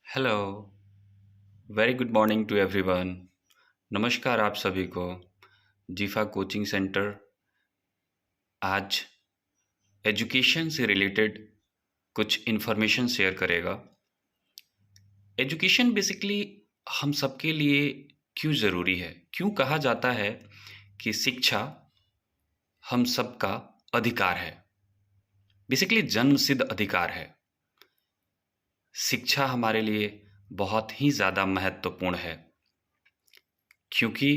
Hello, very good morning to everyone. नमस्कार आप सभी को। जीफा कोचिंग सेंटर आज एजुकेशन से रिलेटेड कुछ इन्फॉर्मेशन शेयर करेगा। एजुकेशन बेसिकली हम सबके लिए क्यों ज़रूरी है, क्यों कहा जाता है कि शिक्षा हम सबका अधिकार है, बेसिकली जन्मसिद्ध अधिकार है। शिक्षा हमारे लिए बहुत ही ज़्यादा महत्वपूर्ण है क्योंकि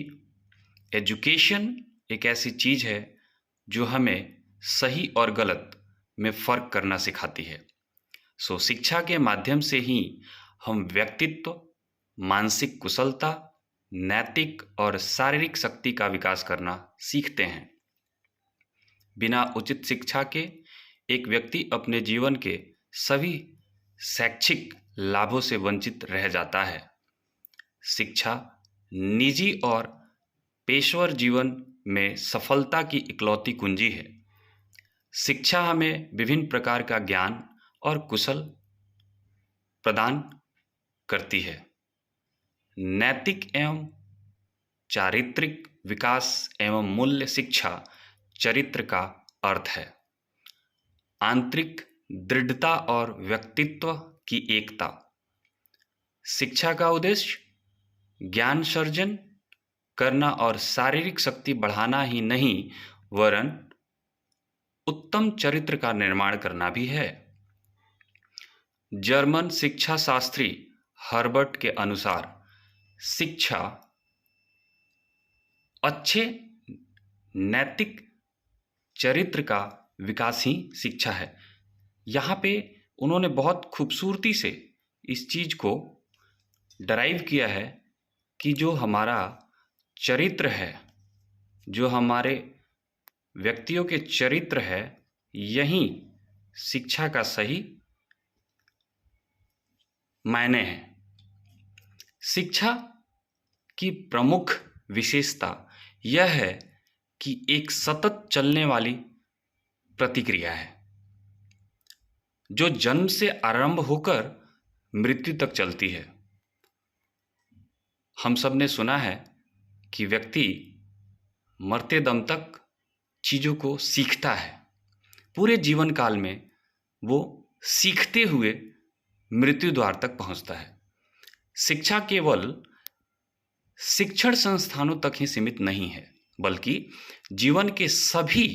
एजुकेशन एक ऐसी चीज़ है जो हमें सही और गलत में फ़र्क करना सिखाती है। शिक्षा के माध्यम से ही हम व्यक्तित्व, मानसिक कुशलता, नैतिक और शारीरिक शक्ति का विकास करना सीखते हैं। बिना उचित शिक्षा के एक व्यक्ति अपने जीवन के सभी शैक्षिक लाभों से वंचित रह जाता है। शिक्षा निजी और पेशेवर जीवन में सफलता की इकलौती कुंजी है। शिक्षा हमें विभिन्न प्रकार का ज्ञान और कुशल प्रदान करती है। नैतिक एवं चारित्रिक विकास एवं मूल्य शिक्षा चरित्र का अर्थ है। आंतरिक दृढ़ता और व्यक्तित्व की एकता। शिक्षा का उद्देश्य ज्ञान सर्जन करना और शारीरिक शक्ति बढ़ाना ही नहीं वरन उत्तम चरित्र का निर्माण करना भी है। जर्मन शिक्षा शास्त्री हर्बर्ट के अनुसार शिक्षा अच्छे नैतिक चरित्र का विकास ही शिक्षा है। यहाँ पे उन्होंने बहुत खूबसूरती से इस चीज़ को डराइव किया है कि जो हमारा चरित्र है, जो हमारे व्यक्तियों के चरित्र है, यही शिक्षा का सही मायने हैं। शिक्षा की प्रमुख विशेषता यह है कि एक सतत चलने वाली प्रतिक्रिया है जो जन्म से आरंभ होकर मृत्यु तक चलती है। हम सब ने सुना है कि व्यक्ति मरते दम तक चीज़ों को सीखता है। पूरे जीवन काल में वो सीखते हुए मृत्यु द्वार तक पहुंचता है। शिक्षा केवल शिक्षण संस्थानों तक ही सीमित नहीं है, बल्कि जीवन के सभी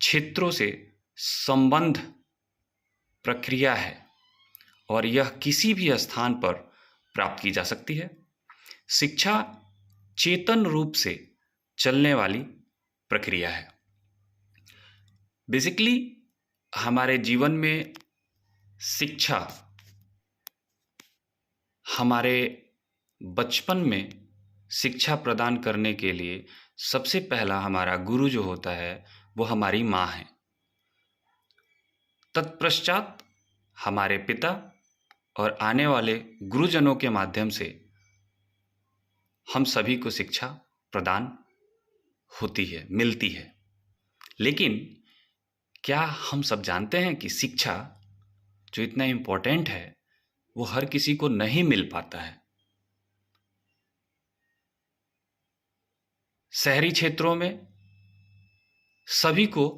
क्षेत्रों से संबंध प्रक्रिया है और यह किसी भी स्थान पर प्राप्त की जा सकती है। शिक्षा चेतन रूप से चलने वाली प्रक्रिया है। बेसिकली हमारे जीवन में शिक्षा हमारे बचपन में शिक्षा प्रदान करने के लिए सबसे पहला हमारा गुरु जो होता है वो हमारी माँ है। तत्पश्चात हमारे पिता और आने वाले गुरुजनों के माध्यम से हम सभी को शिक्षा प्रदान होती है, मिलती है। लेकिन क्या हम सब जानते हैं कि शिक्षा जो इतना इम्पोर्टेंट है वो हर किसी को नहीं मिल पाता है। शहरी क्षेत्रों में सभी को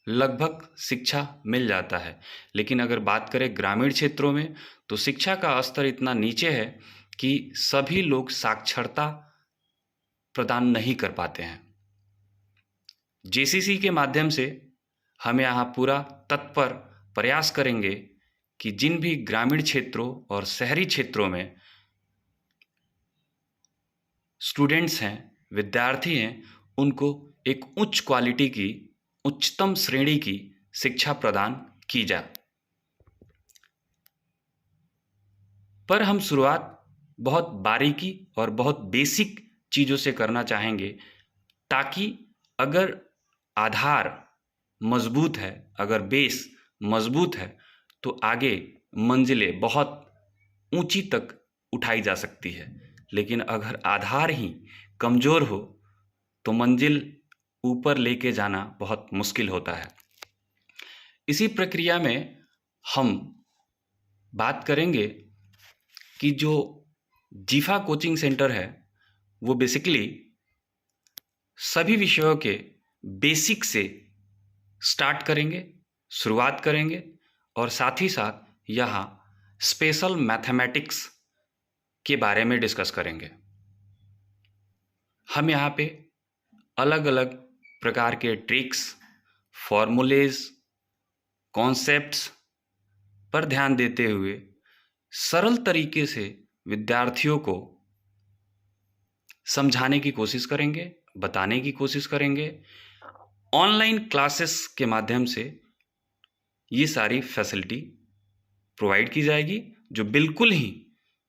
लगभग शिक्षा मिल जाता है, लेकिन अगर बात करें ग्रामीण क्षेत्रों में तो शिक्षा का स्तर इतना नीचे है कि सभी लोग साक्षरता प्रदान नहीं कर पाते हैं। जेसीसी के माध्यम से हम यहाँ पूरा तत्पर प्रयास करेंगे कि जिन भी ग्रामीण क्षेत्रों और शहरी क्षेत्रों में स्टूडेंट्स हैं, विद्यार्थी हैं, उनको एक उच्च क्वालिटी की, उच्चतम श्रेणी की शिक्षा प्रदान की जाए। पर हम शुरुआत बहुत बारीकी और बहुत बेसिक चीज़ों से करना चाहेंगे ताकि अगर आधार मजबूत है, अगर बेस मजबूत है तो आगे मंजिलें बहुत ऊंची तक उठाई जा सकती है। लेकिन अगर आधार ही कमज़ोर हो तो मंजिल ऊपर लेके जाना बहुत मुश्किल होता है। इसी प्रक्रिया में हम बात करेंगे कि जो जीफा कोचिंग सेंटर है वो बेसिकली सभी विषयों के बेसिक से स्टार्ट करेंगे, शुरुआत करेंगे, और साथ ही साथ यहाँ स्पेशल मैथमेटिक्स के बारे में डिस्कस करेंगे। हम यहाँ पे अलग अलग प्रकार के ट्रिक्स, फॉर्मूलेज, कॉन्सेप्ट्स पर ध्यान देते हुए सरल तरीके से विद्यार्थियों को समझाने की कोशिश करेंगे, बताने की कोशिश करेंगे। ऑनलाइन क्लासेस के माध्यम से ये सारी फैसिलिटी प्रोवाइड की जाएगी, जो बिल्कुल ही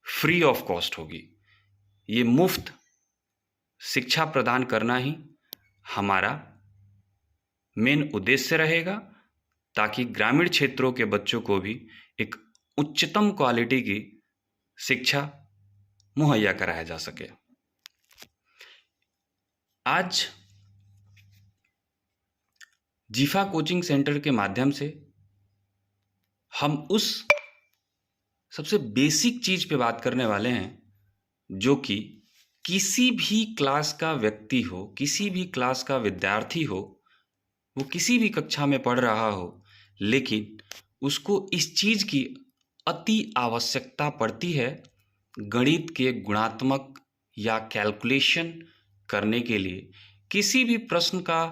फ्री ऑफ कॉस्ट होगी। ये मुफ्त शिक्षा प्रदान करना ही हमारा मेन उद्देश्य रहेगा, ताकि ग्रामीण क्षेत्रों के बच्चों को भी एक उच्चतम क्वालिटी की शिक्षा मुहैया कराया जा सके। आज जीफा कोचिंग सेंटर के माध्यम से हम उस सबसे बेसिक चीज पे बात करने वाले हैं, जो कि किसी भी क्लास का व्यक्ति हो, किसी भी क्लास का विद्यार्थी हो, वो किसी भी कक्षा में पढ़ रहा हो, लेकिन उसको इस चीज की अति आवश्यकता पड़ती है गणित के गुणात्मक या कैलकुलेशन करने के लिए। किसी भी प्रश्न का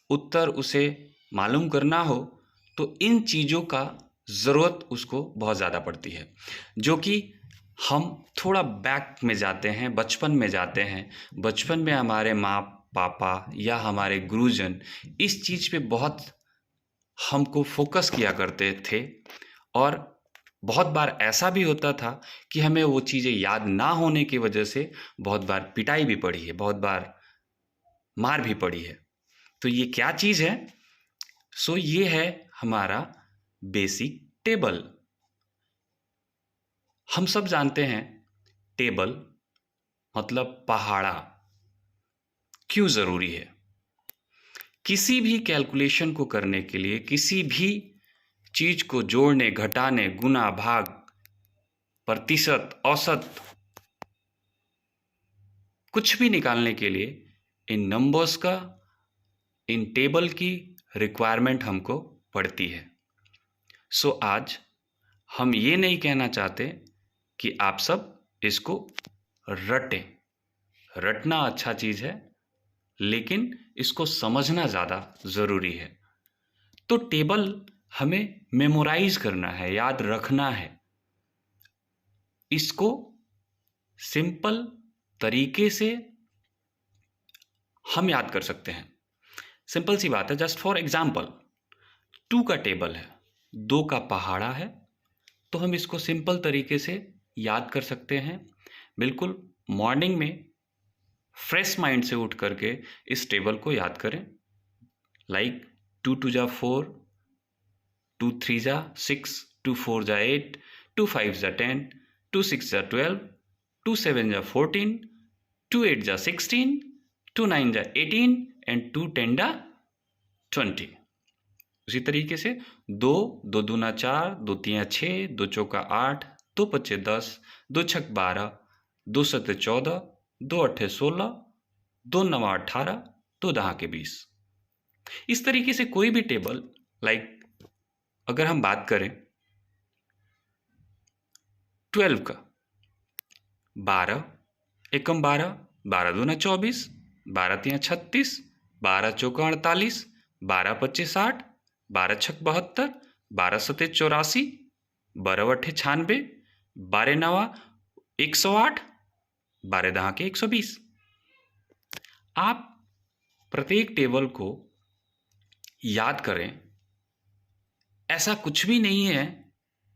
उत्तर उसे मालूम करना हो तो इन चीज़ों का ज़रूरत उसको बहुत ज़्यादा पड़ती है, जो कि हम थोड़ा बैक में जाते हैं, बचपन में जाते हैं। बचपन में हमारे माँ पापा या हमारे गुरुजन इस चीज़ पे बहुत हमको फोकस किया करते थे, और बहुत बार ऐसा भी होता था कि हमें वो चीज़ें याद ना होने की वजह से बहुत बार पिटाई भी पड़ी है, बहुत बार मार भी पड़ी है। तो ये क्या चीज़ है? सो ये है हमारा बेसिक टेबल। हम सब जानते हैं टेबल मतलब पहाड़ा क्यों ज़रूरी है। किसी भी कैलकुलेशन को करने के लिए, किसी भी चीज़ को जोड़ने, घटाने, गुना, भाग, प्रतिशत, औसत, कुछ भी निकालने के लिए इन नंबर्स का, इन टेबल की रिक्वायरमेंट हमको पड़ती है। सो आज हम ये नहीं कहना चाहते कि आप सब इसको रटें। रटना अच्छा चीज़ है, लेकिन इसको समझना ज़्यादा ज़रूरी है। तो टेबल हमें मेमोराइज करना है, याद रखना है। इसको सिंपल तरीके से हम याद कर सकते हैं। सिंपल सी बात है। जस्ट फॉर एग्जाम्पल, 2 का टेबल है, 2 का पहाड़ा है, तो हम इसको सिंपल तरीके से याद कर सकते हैं। बिल्कुल मॉर्निंग में फ्रेश माइंड से उठ करके इस टेबल को याद करें। लाइक 2 2 जा 4, 2 3 जा 6, 2 4 जा 8, 2 5 जा 10, 2 6 जा 12, 2 7 जा 14, 2 8 जा 16, 2 9 जा 18 एंड 2 10 जा 20। उसी तरीके से 2 2 दूना 4, 2 3 6, 2 चौका 8, 2 पच्चे 10, 2 छक 12, 2 सत्ते 14, 2 अट्ठे 16, 2 नवा 18, 2 दहा के 20। इस तरीके से कोई भी टेबल, लाइक अगर हम बात करें 12 का, 12 एकम 12, 12 दूना 24, 12 तिया 36, 12 चौका 48, 12 पच्चे 60, 12 छक 72, 12 सत्ते 84, 12 अट्ठे 96, 12 नवा 108, 12 दहा के 120। आप प्रत्येक टेबल को याद करें। ऐसा कुछ भी नहीं है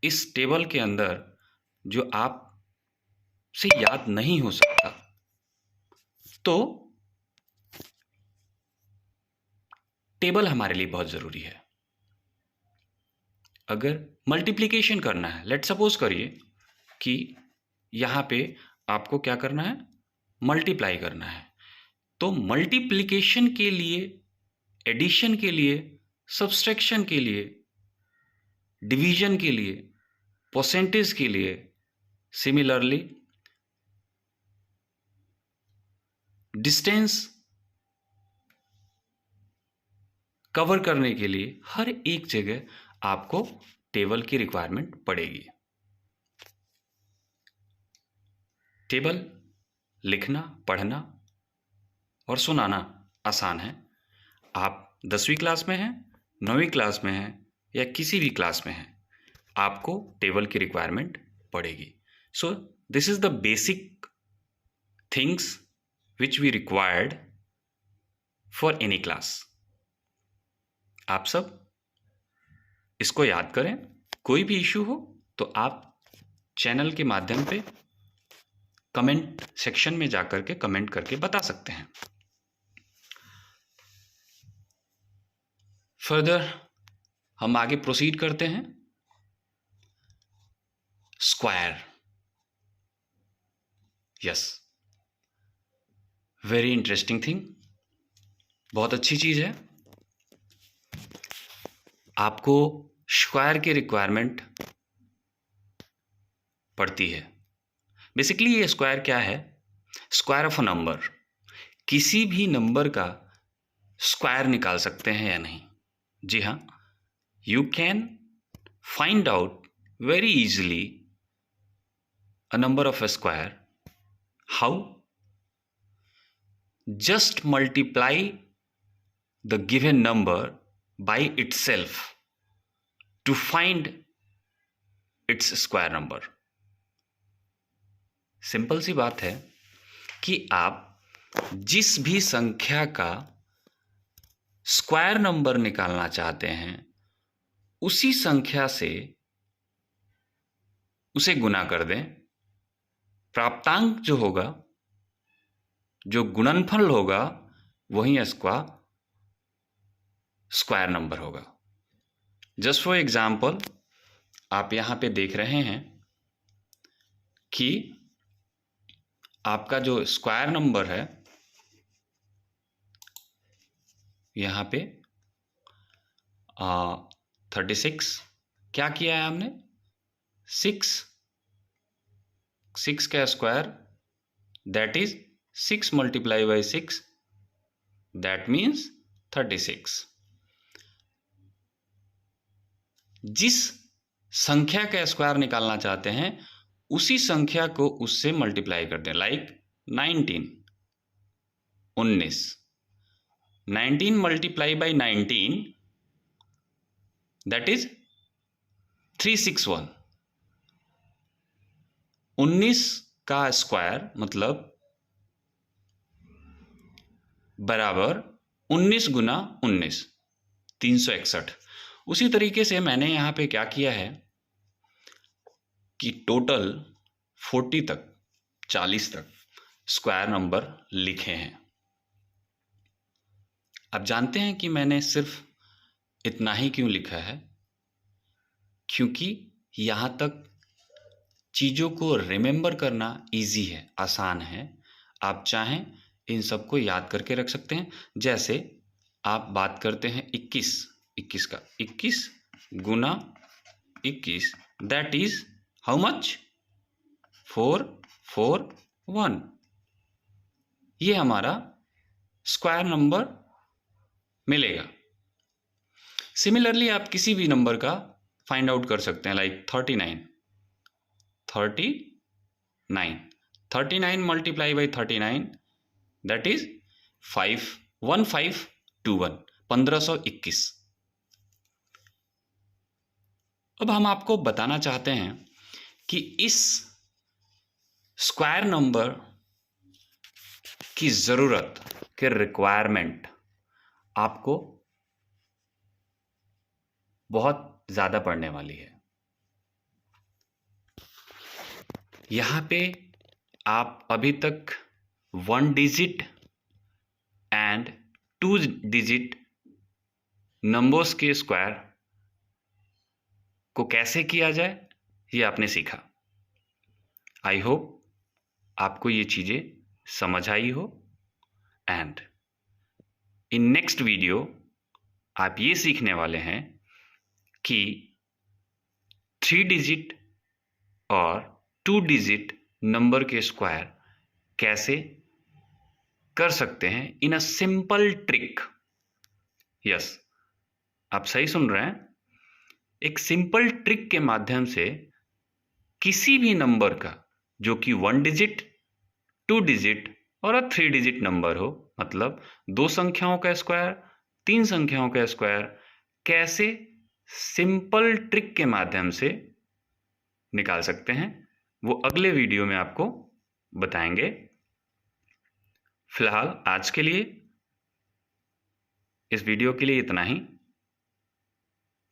इस टेबल के अंदर जो आप से याद नहीं हो सकता। तो टेबल हमारे लिए बहुत ज़रूरी है। अगर मल्टीप्लिकेशन करना है, लेट सपोज करिए कि यहाँ पे आपको क्या करना है, मल्टीप्लाई करना है, तो मल्टीप्लिकेशन के लिए, एडिशन के लिए, सब्सट्रैक्शन के लिए, डिवीजन के लिए, परसेंटेज के लिए, सिमिलरली डिस्टेंस कवर करने के लिए हर एक जगह आपको टेबल की रिक्वायरमेंट पड़ेगी। टेबल लिखना, पढ़ना और सुनाना आसान है। आप 10वीं क्लास में हैं, 9वीं क्लास में हैं या किसी भी क्लास में हैं, आपको टेबल की रिक्वायरमेंट पड़ेगी। So this is the basic things which we required for any class. आप सब इसको याद करें। कोई भी इशू हो तो आप चैनल के माध्यम पे कमेंट सेक्शन में जाकर के कमेंट करके बता सकते हैं। फर्दर हम आगे प्रोसीड करते हैं। Square, yes, very interesting thing, बहुत अच्छी चीज है। आपको स्क्वायर की रिक्वायरमेंट पड़ती है। बेसिकली ये स्क्वायर क्या है? Square of a number. किसी भी नंबर का स्क्वायर निकाल सकते हैं या नहीं? जी हाँ, you can find out very easily a number of a square. How? Just multiply the given number by itself to find its square number. Simple सी बात है कि आप जिस भी संख्या का स्क्वायर नंबर निकालना चाहते हैं उसी संख्या से उसे गुना कर दें। प्राप्तांक जो होगा, जो गुणनफल होगा, वही इसका स्क्वायर नंबर होगा। जस्ट फॉर एग्जाम्पल, आप यहां पे देख रहे हैं कि आपका जो स्क्वायर नंबर है यहां पे 36, क्या किया है हमने? 6 का square, that is 6 multiply by 6, that means 36। जिस संख्या का स्क्वायर निकालना चाहते हैं उसी संख्या को उससे मल्टीप्लाई कर दें। Like 19 multiply by 19, that is 361। 19 का स्क्वायर मतलब बराबर 19 गुना 19, 361। उसी तरीके से मैंने यहां पे क्या किया है कि टोटल 40 तक, 40 तक स्क्वायर नंबर लिखे हैं। अब जानते हैं कि मैंने सिर्फ इतना ही क्यों लिखा है? क्योंकि यहां तक चीज़ों को रिमेंबर करना इजी है, आसान है। आप चाहें इन सबको याद करके रख सकते हैं। जैसे आप बात करते हैं 21 का, 21 गुना 21, दैट इज हाउ मच? 441। ये हमारा स्क्वायर नंबर मिलेगा। सिमिलरली आप किसी भी नंबर का फाइंड आउट कर सकते हैं, like 39 multiply by 39, that is 1521, 1521। अब हम आपको बताना चाहते हैं कि इस स्क्वायर नंबर की जरूरत, की रिक्वायरमेंट आपको बहुत ज्यादा पड़ने वाली है। यहां पे आप अभी तक 1 डिजिट एंड 2 डिजिट नंबर्स के स्क्वायर को कैसे किया जाए ये आपने सीखा। आई होप आपको ये चीजें समझ आई हो। एंड इन नेक्स्ट वीडियो आप ये सीखने वाले हैं कि 3 डिजिट और 2 डिजिट नंबर के स्क्वायर कैसे कर सकते हैं इन अ सिंपल ट्रिक। यस, आप सही सुन रहे हैं। एक सिंपल ट्रिक के माध्यम से किसी भी नंबर का जो कि 1 डिजिट, 2 डिजिट और 3 डिजिट नंबर हो, मतलब 2 संख्याओं का स्क्वायर, 3 संख्याओं का स्क्वायर, कैसे सिंपल ट्रिक के माध्यम से निकाल सकते हैं, वो अगले वीडियो में आपको बताएंगे। फिलहाल आज के लिए, इस वीडियो के लिए इतना ही।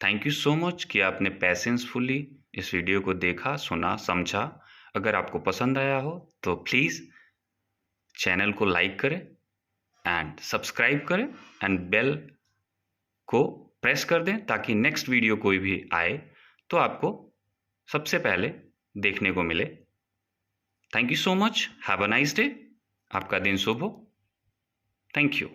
थैंक यू सो मच कि आपने पेशेंसफुली इस वीडियो को देखा, सुना, समझा। अगर आपको पसंद आया हो तो प्लीज़ चैनल को लाइक करें एंड सब्सक्राइब करें एंड बेल को प्रेस कर दें ताकि नेक्स्ट वीडियो कोई भी आए तो आपको सबसे पहले देखने को मिले। Thank you so much. Have a nice day. आपका दिन शुभ हो। Thank you.